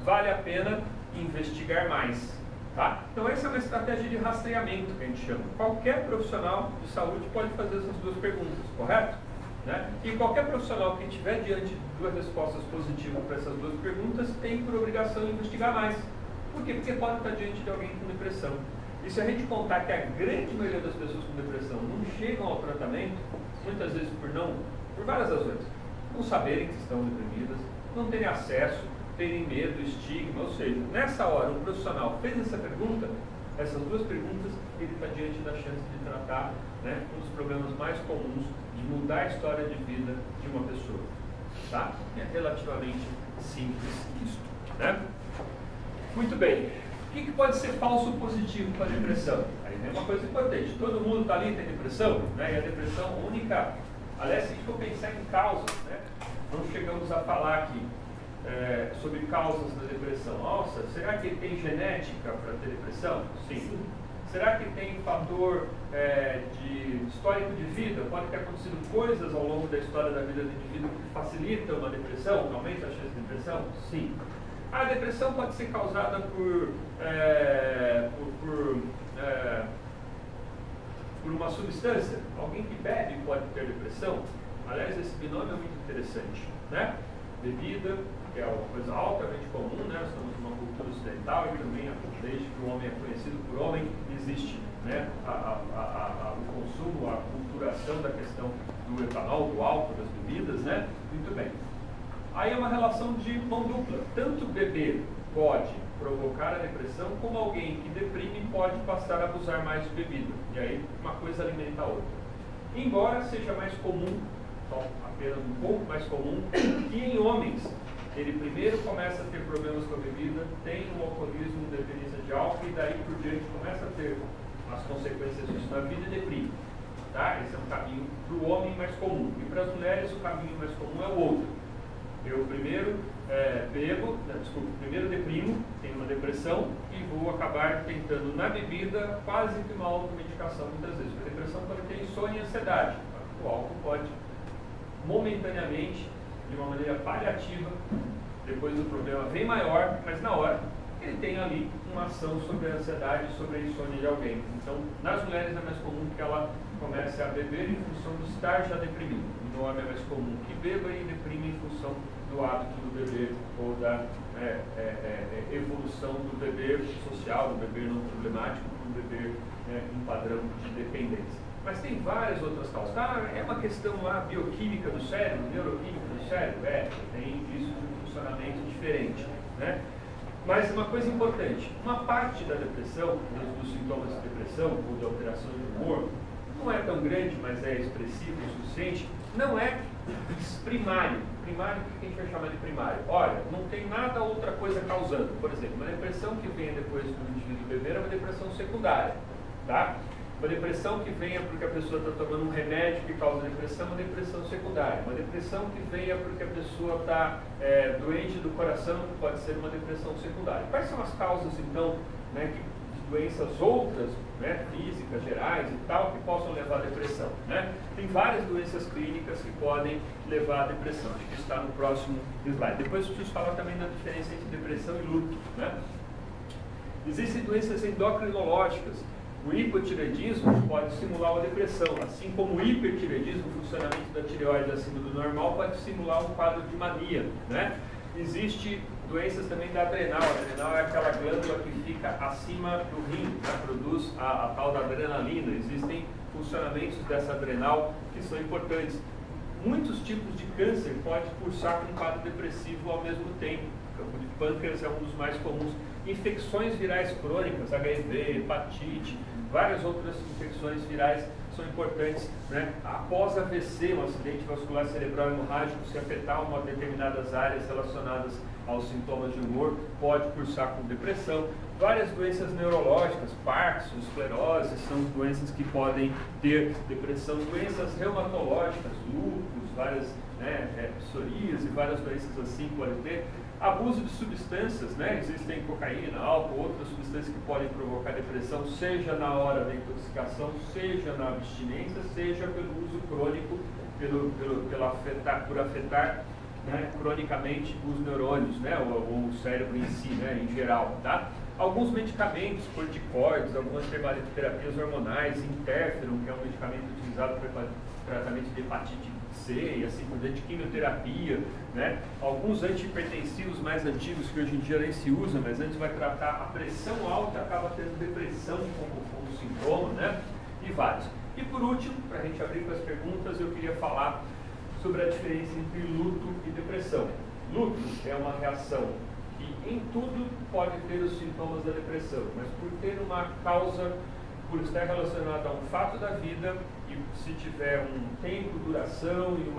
A: Vale a pena investigar mais. Tá? Então essa é uma estratégia de rastreamento que a gente chama. Qualquer profissional de saúde pode fazer essas duas perguntas, correto? Né? E qualquer profissional que estiver diante de duas respostas positivas para essas duas perguntas tem por obrigação investigar mais. Por quê? Porque pode estar diante de alguém com depressão. E se a gente contar que a grande maioria das pessoas com depressão não chegam ao tratamento, muitas vezes por várias razões, não saberem que estão deprimidas, não terem acesso, terem medo, estigma, ou seja, nessa hora um profissional fez essa pergunta, essas duas perguntas, ele está diante da chance de tratar, né, um dos problemas mais comuns de mudar a história de vida de uma pessoa. Tá? É relativamente simples isso. Né? Muito bem. O que pode ser falso positivo para a depressão? Aí é uma coisa importante. Todo mundo está ali, tem depressão, né? E a depressão única. Aliás, se a gente for pensar em causas, né? Não chegamos a falar aqui sobre causas da depressão. Nossa, será que tem genética para ter depressão? Sim. Será que tem fator de histórico de vida? Pode ter acontecido coisas ao longo da história da vida do indivíduo que facilitam uma depressão, que aumenta a chance de depressão? Sim. A depressão pode ser causada por uma substância. Alguém que bebe pode ter depressão. Aliás, esse binômio é muito interessante, né? Bebida, que é uma coisa altamente comum, né? Estamos numa cultura ocidental e também, desde que o homem é conhecido por homem, existe, né, o consumo, a culturação da questão do etanol, do álcool, das bebidas, né? Muito bem. Aí é uma relação de mão dupla. Tanto beber pode provocar a depressão, como alguém que deprime pode passar a abusar mais de bebida. E aí uma coisa alimenta a outra. Embora seja mais comum, só apenas um pouco mais comum, que em homens ele primeiro começa a ter problemas com a bebida, tem um alcoolismo, dependência de álcool, e daí por diante começa a ter as consequências disso na vida e deprime. Tá? Esse é um caminho para o homem mais comum. E para as mulheres o caminho mais comum é o outro. Eu primeiro primeiro deprimo, tenho uma depressão e vou acabar tentando na bebida quase que uma automedicação muitas vezes. A depressão pode ter insônia e ansiedade. O álcool pode momentaneamente, de uma maneira paliativa, depois o problema vem maior, mas na hora ele tem ali uma ação sobre a ansiedade, sobre a insônia de alguém. Então, nas mulheres é mais comum que ela comece a beber em função de estar já deprimido. No homem é mais comum que beba e deprime em função do hábito do beber ou da evolução do beber social, do beber não problemático, do beber em padrão de dependência. Mas tem várias outras causas. É uma questão lá bioquímica do cérebro, neuroquímica do cérebro? Tem isso de um funcionamento diferente, né? Mas uma coisa importante, uma parte da depressão, dos sintomas de depressão ou de alteração de humor, não é tão grande, mas é expressivo o suficiente, não é primário. Primário, o que a gente vai chamar de primário? Olha, não tem nada outra coisa causando. Por exemplo, uma depressão que venha depois do indivíduo beber é uma depressão secundária, tá? Uma depressão que venha porque a pessoa está tomando um remédio que causa depressão é uma depressão secundária. Uma depressão que venha porque a pessoa está doente do coração pode ser uma depressão secundária. Quais são as causas, então, de doenças outras, físicas, gerais e tal, que possam levar à depressão? Tem várias doenças clínicas que podem levar à depressão. Acho que está no próximo slide. Depois eu preciso falar também da diferença entre depressão e luto. Existem doenças endocrinológicas. O hipotireoidismo pode simular uma depressão, assim como o hipertireoidismo, o funcionamento da tireoide acima do normal, pode simular um quadro de mania. Existe doenças também da adrenal. A adrenal é aquela glândula que fica acima do rim, produz a tal da adrenalina. Existem funcionamentos dessa adrenal que são importantes. Muitos tipos de câncer podem cursar com um quadro depressivo ao mesmo tempo. O campo de pâncreas é um dos mais comuns. Infecções virais crônicas, HIV, hepatite, várias outras infecções virais são importantes. Após AVC, um acidente vascular cerebral hemorrágico, se afetar uma determinadas áreas relacionadas aos sintomas de humor, pode cursar com depressão. Várias doenças neurológicas, Parkinson, esclerose, são doenças que podem ter depressão. Doenças reumatológicas, lúpus, várias psoríase, várias doenças assim podem ter. Abuso de substâncias, existem cocaína, álcool, outras substâncias que podem provocar depressão, seja na hora da intoxicação, seja na abstinência, seja pelo uso crônico, por afetar cronicamente os neurônios, ou o cérebro em si, em geral. Tá? Alguns medicamentos, corticoides, algumas terapias hormonais, interferon, que é um medicamento utilizado para tratamento de hepatite C e assim por diante, quimioterapia, alguns antihipertensivos mais antigos que hoje em dia nem se usa, mas antes vai tratar a pressão alta, acaba tendo depressão como sintoma, e vários. E por último, para a gente abrir para as perguntas, eu queria falar sobre a diferença entre luto e depressão. Luto é uma reação que em tudo pode ter os sintomas da depressão, mas por ter uma causa, por estar relacionado a um fato da vida, e se tiver um tempo, duração e um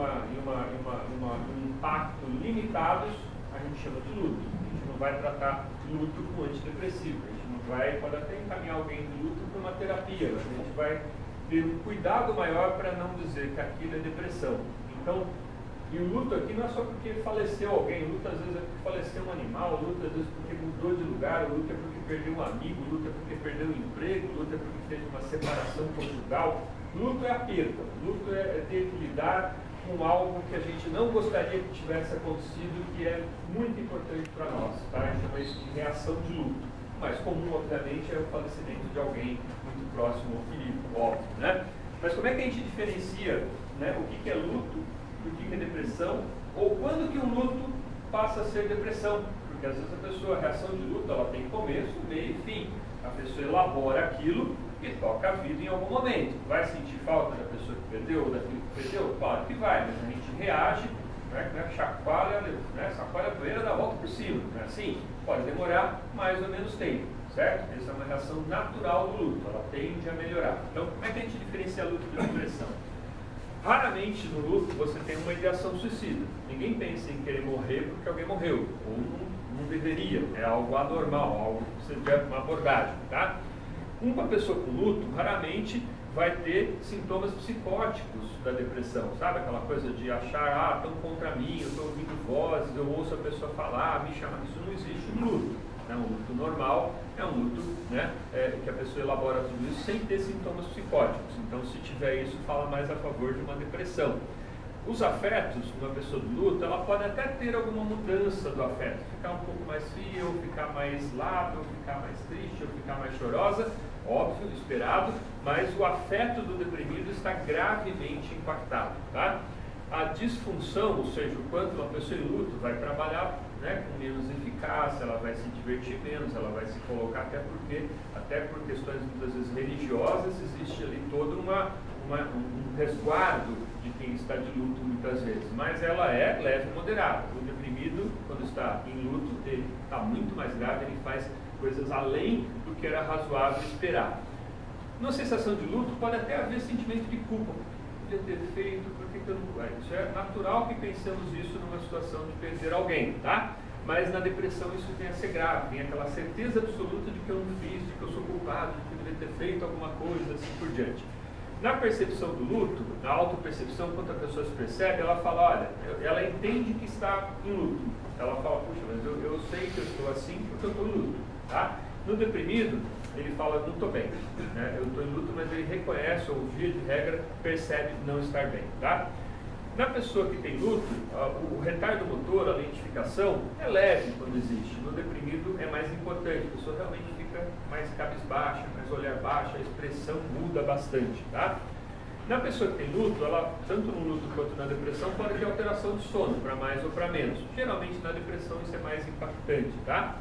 A: impacto limitados, a gente chama de luto. A gente não vai tratar luto com antidepressivo, a gente não vai, pode até encaminhar alguém de luto para uma terapia, mas a gente vai ter um cuidado maior para não dizer que aquilo é depressão. Então, e o luto aqui não é só porque faleceu alguém, o luto às vezes é porque faleceu um animal, o luto às vezes porque mudou de lugar, o luto é porque perdeu um amigo, o luto é porque perdeu um emprego, o luto é porque teve uma separação conjugal. Luto é a perda, luto é ter que lidar com algo que a gente não gostaria que tivesse acontecido, que é muito importante para nós, tá? A gente chama isso de reação de luto. O mais comum, obviamente, é o falecimento de alguém muito próximo ao querido, óbvio, Mas como é que a gente diferencia, o que é luto, o que é depressão, ou quando que um luto passa a ser depressão? Porque às vezes a reação de luto, ela tem começo, meio e fim. A pessoa elabora aquilo e toca a vida em algum momento. Vai sentir falta da pessoa que perdeu, daquilo que perdeu? Claro que vai, mas a gente reage, chacoalha a poeira, dá a volta por cima. Não é assim? Pode demorar mais ou menos tempo, certo? Essa é uma reação natural do luto, ela tende a melhorar. Então, como é que a gente diferencia luto de depressão? Raramente no luto você tem uma ideação suicida. Ninguém pensa em querer morrer porque alguém morreu, ou não deveria, é algo anormal, algo que precisa de uma abordagem, tá? Uma pessoa com luto raramente vai ter sintomas psicóticos da depressão, sabe? Aquela coisa de achar, estão contra mim, eu estou ouvindo vozes, eu ouço a pessoa falar, me chamar. Isso não existe no luto. Um luto normal é um luto, né, que a pessoa elabora tudo isso sem ter sintomas psicóticos. Então, se tiver isso, fala mais a favor de uma depressão. Os afetos, uma pessoa do luto, ela pode até ter alguma mudança do afeto, ficar um pouco mais fria, ou ficar mais lata, ou ficar mais triste, ou ficar mais chorosa, óbvio, esperado, mas o afeto do deprimido está gravemente impactado, tá? A disfunção, ou seja, o quanto uma pessoa em luto vai trabalhar, né, com menos eficácia, ela vai se divertir menos, ela vai se colocar, até por questões muitas vezes religiosas, existe ali todo um resguardo de quem está de luto muitas vezes, mas ela é leve e moderada. O deprimido, quando está em luto, ele está muito mais grave, ele faz coisas além do que era razoável esperar. Numa sensação de luto, pode até haver sentimento de culpa. Podia ter feito, por que eu não... Isso é natural que pensemos isso numa situação de perder alguém, tá? Mas na depressão isso vem a ser grave, vem aquela certeza absoluta de que eu não fiz, de que eu sou culpado, de que eu deveria ter feito alguma coisa, assim por diante. Na percepção do luto, na autopercepção, quando a pessoa se percebe, ela fala, olha, ela entende que está em luto. Ela fala, puxa, mas eu sei que eu estou assim porque eu estou em luto, tá? No deprimido, ele fala, não estou bem, né? Eu estou em luto, mas ele reconhece, ou via de regra, percebe não estar bem, tá? Na pessoa que tem luto, o retardo motor, a lentificação, é leve quando existe. No deprimido é mais importante, a pessoa realmente fica mais cabisbaixa, mais olhar baixo, a expressão muda bastante, tá? Na pessoa que tem luto, ela, tanto no luto quanto na depressão, pode ter alteração de sono, para mais ou para menos. Geralmente na depressão isso é mais impactante, tá?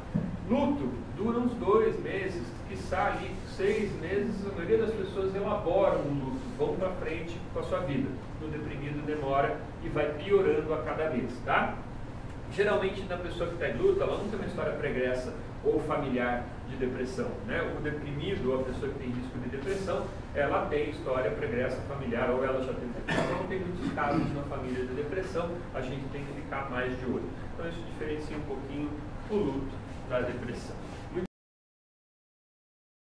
A: Luto dura uns 2 meses, quiçá ali 6 meses, a maioria das pessoas elaboram o luto, vão para frente com a sua vida. No deprimido demora e vai piorando a cada mês, tá? Geralmente na pessoa que está em luto, ela não tem uma história pregressa ou familiar de depressão, né? O deprimido, ou a pessoa que tem risco de depressão, ela tem história pregressa familiar, ou ela já tem depressão, não tem muitos casos na família de depressão, a gente tem que ficar mais de olho. Então isso diferencia um pouquinho o luto da depressão.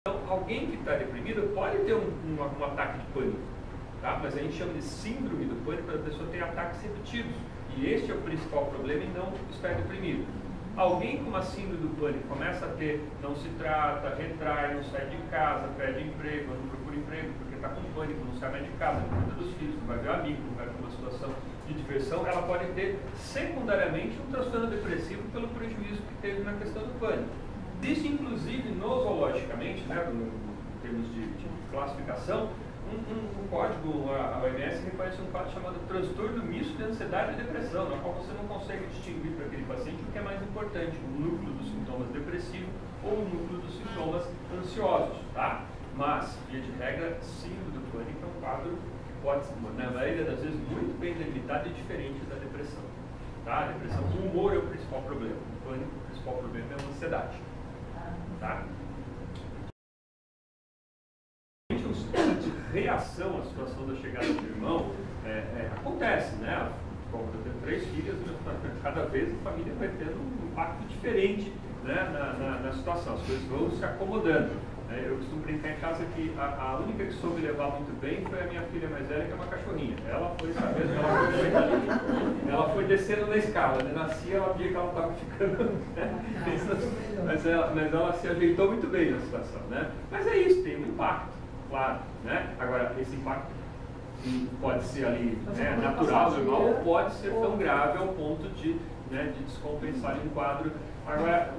A: Então, alguém que está deprimido pode ter um ataque de pânico, tá? Mas a gente chama de síndrome do pânico quando a pessoa tem ataques repetidos, e este é o principal problema em não estar deprimido. Alguém com uma síndrome do pânico começa a ter, não se trata, retrai, não sai de casa, perde emprego, não procura emprego porque está com pânico, não sai mais de casa, não cuida dos filhos, não vai ver amigo, não vai para uma situação de diversão, ela pode ter secundariamente um transtorno depressivo pelo prejuízo que teve na questão do pânico. Isso inclusive nosologicamente, né, em termos de classificação, um código, a OMS reconhece um quadro chamado transtorno misto de ansiedade e depressão, na qual você não consegue distinguir para aquele paciente o que é mais importante, o núcleo dos sintomas depressivos ou o núcleo dos sintomas ansiosos, tá? Mas, via de regra, síndrome do pânico é um quadro que pode ser, na maioria das vezes, muito bem delimitado e diferente da depressão, tá? A depressão, o humor é o principal problema, o pânico, o principal problema é a ansiedade, tá? Reação à situação da chegada do irmão acontece, né? Como eu tenho 3 filhas, cada vez a família vai tendo um impacto diferente, né, na situação, as coisas vão se acomodando. Eu costumo brincar em casa que a única que soube levar muito bem foi a minha filha mais velha, que é uma cachorrinha. Ela foi sabendo, ela foi descendo na escala, né? Nascia, ela via que ela estava ficando, né? mas ela se ajeitou muito bem na situação, né? Mas é isso, tem um impacto. Claro, né? Agora, esse impacto pode ser ali, né, natural, normal, ou pode ser tão grave ao ponto de descompensar um quadro. Agora,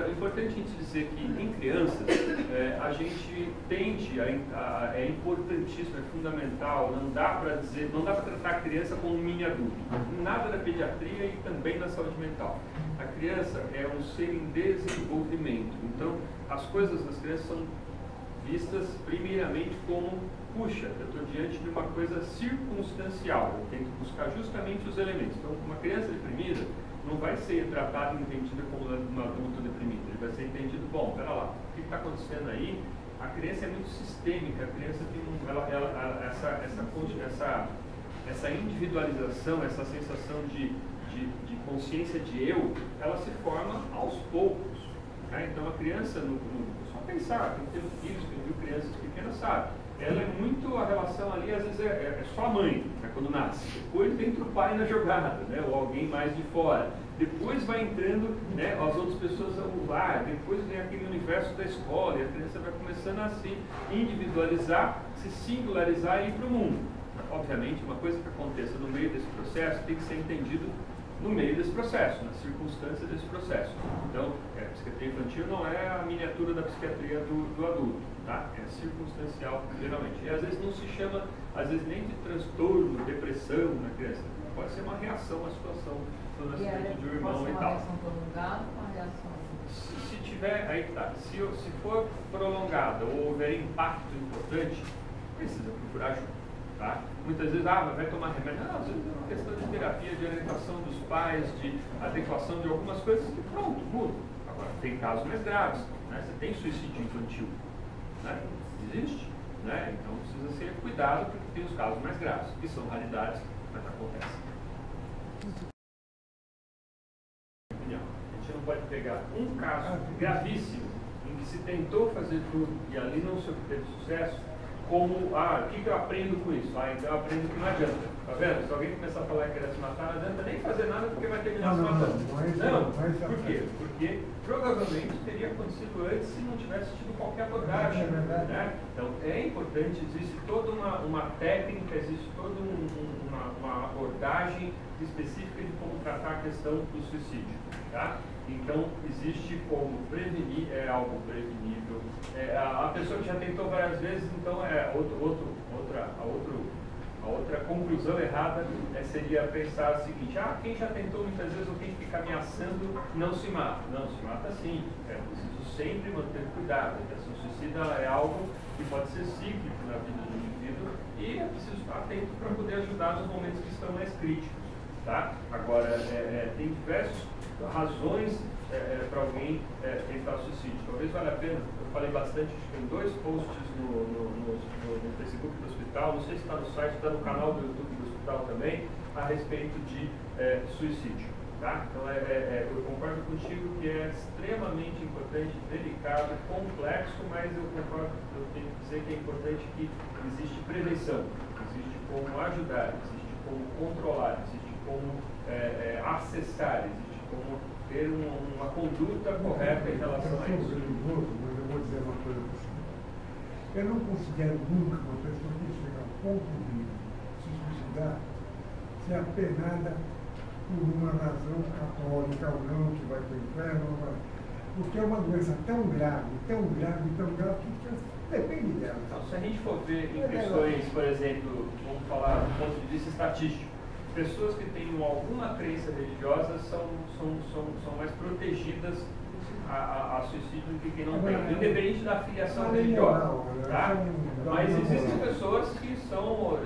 A: é importante a gente dizer que em crianças, a gente tende é importantíssimo, é fundamental, não dá para tratar a criança como um mini adulto. Nada da pediatria e também da saúde mental. A criança é um ser em desenvolvimento, então as coisas das crianças são vistas primeiramente como, puxa, eu estou diante de uma coisa circunstancial, eu tenho que buscar justamente os elementos. Então, uma criança deprimida não vai ser tratada e entendida como um adulto deprimido, ele vai ser entendido, bom, pera lá, o que está acontecendo aí? A criança é muito sistêmica, a criança tem essa individualização, essa sensação de consciência de eu, ela se forma aos poucos. Então, a criança, só pensar, quem tem filhos, quem viu crianças pequenas sabe, ela é muito a relação ali, às vezes é só a mãe, né, quando nasce. Depois entra o pai na jogada, né, ou alguém mais de fora. Depois vai entrando, né, as outras pessoas ao lar, depois vem aquele universo da escola, e a criança vai começando a se individualizar, se singularizar e ir para o mundo. Obviamente, uma coisa que aconteça no meio desse processo tem que ser entendido no meio desse processo, na circunstância desse processo. Então, a psiquiatria infantil não é a miniatura da psiquiatria do adulto, tá? É circunstancial, geralmente. E às vezes não se chama, às vezes nem de transtorno, depressão na criança. Pode ser uma reação à situação do nascimento de um irmão e tal.
B: Uma reação prolongada ou uma reação...
A: Se tiver, aí tá, se for prolongada ou houver impacto importante, precisa procurar ajuda. Tá? Muitas vezes, vai tomar remédio. Não, às vezes é uma questão de terapia, de orientação dos pais, de adequação de algumas coisas que pronto, muda. Agora, tem casos mais graves, né? Você tem suicídio infantil, né? Existe, né? Então precisa ser cuidado porque tem os casos mais graves, que são raridades, mas acontecem. A gente não pode pegar um caso gravíssimo em que se tentou fazer tudo e ali não se obteve sucesso, como, o que eu aprendo com isso? Então eu aprendo que não adianta. Tá vendo? Se alguém começar a falar que quer se matar, não adianta nem fazer nada porque vai terminar se matando. Não, por quê? Porque provavelmente teria acontecido antes se não tivesse tido qualquer abordagem. Né? Então é importante, existe toda uma técnica, existe toda uma abordagem específica de como tratar a questão do suicídio. Tá? Então, existe como prevenir, é algo prevenível. A pessoa que já tentou várias vezes, então, a outra conclusão errada seria pensar o seguinte: quem já tentou muitas vezes ou quem fica ameaçando não se mata. Não, se mata sim. É preciso sempre manter cuidado. A ideação suicida é algo que pode ser cíclico na vida do indivíduo e é preciso estar atento para poder ajudar nos momentos que estão mais críticos. Tá? Agora, tem diversas razões para alguém tentar suicídio. Talvez valha a pena, eu falei bastante, acho que tem 2 posts no Facebook do hospital, não sei se está no site, está no canal do YouTube do hospital também, a respeito de suicídio. Tá? Então, eu concordo contigo que é extremamente importante, delicado, complexo, mas eu tenho que dizer que é importante que existe prevenção, existe como ajudar, existe como controlar, existe como acessar, existe como ter uma conduta correta em relação a isso.
C: Perigoso, mas eu vou dizer uma coisa para você. Eu não considero nunca uma pessoa que chega ao ponto de se suicidar ser apenada por uma razão católica ou não, que vai para o inferno, ou vai... porque é uma doença tão grave, que depende dela.
A: Então, se a gente for ver em questões, por exemplo, vamos falar do ponto de vista estatístico, pessoas que tenham alguma crença religiosa são mais protegidas a suicídio do que quem não tem, independente da filiação religiosa. Tá? Mas existem pessoas que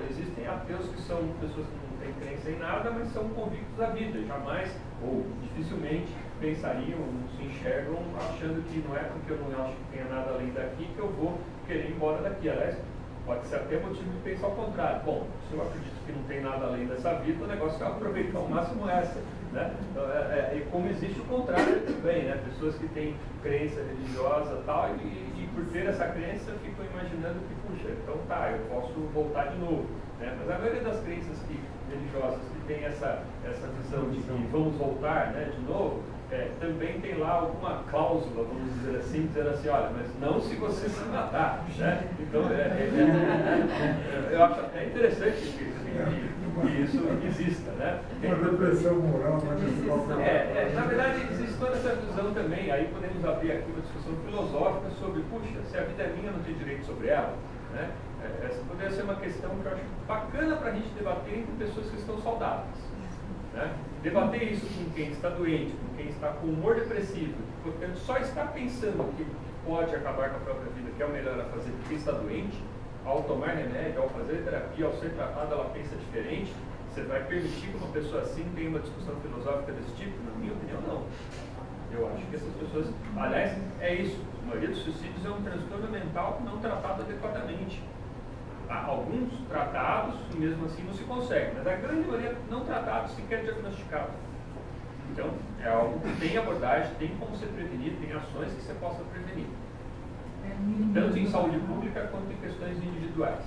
A: existem ateus que são pessoas que não têm crença em nada, mas são convictos da vida, jamais ou dificilmente pensariam, não se enxergam achando que não é porque eu não acho que tenha nada além daqui que eu vou querer ir embora daqui. Aliás, pode ser até motivo de pensar ao contrário. Bom, se eu acredito que não tem nada além dessa vida, o negócio é aproveitar ao máximo essa. Né? Então, e como existe o contrário também, né? Pessoas que têm crença religiosa e tal, e por ter essa crença ficam imaginando que, puxa, então tá, eu posso voltar de novo. Né? Mas a maioria das crenças religiosas que tem essa visão de que vamos voltar, né, de novo, também tem lá alguma cláusula, vamos dizer assim, dizendo assim, olha, mas não se você se matar. Né? Então, eu acho até interessante que isso exista. Né?
C: Uma repressão moral,
A: na verdade, existe toda essa visão também, aí podemos abrir aqui uma discussão filosófica sobre, puxa, se a vida é minha, não tem direito sobre ela. Né? Essa poderia ser uma questão que eu acho bacana para a gente debater entre pessoas que estão saudáveis. Né? Debater isso com quem está doente, com quem está com humor depressivo, portanto só está pensando que pode acabar com a própria vida, que é o melhor a fazer porque está doente, ao tomar remédio, ao fazer terapia, ao ser tratado, ela pensa diferente. Você vai permitir que uma pessoa assim tenha uma discussão filosófica desse tipo? Na minha opinião, não. Eu acho que essas pessoas, aliás, é isso, a maioria dos suicídios é um transtorno mental não tratado adequadamente. Há alguns tratados, e mesmo assim não se consegue, mas a grande maioria não tratados, sequer diagnosticados. Então, é algo que tem abordagem, tem como se prevenir, tem ações que você possa prevenir. tanto em saúde pública quanto em questões individuais.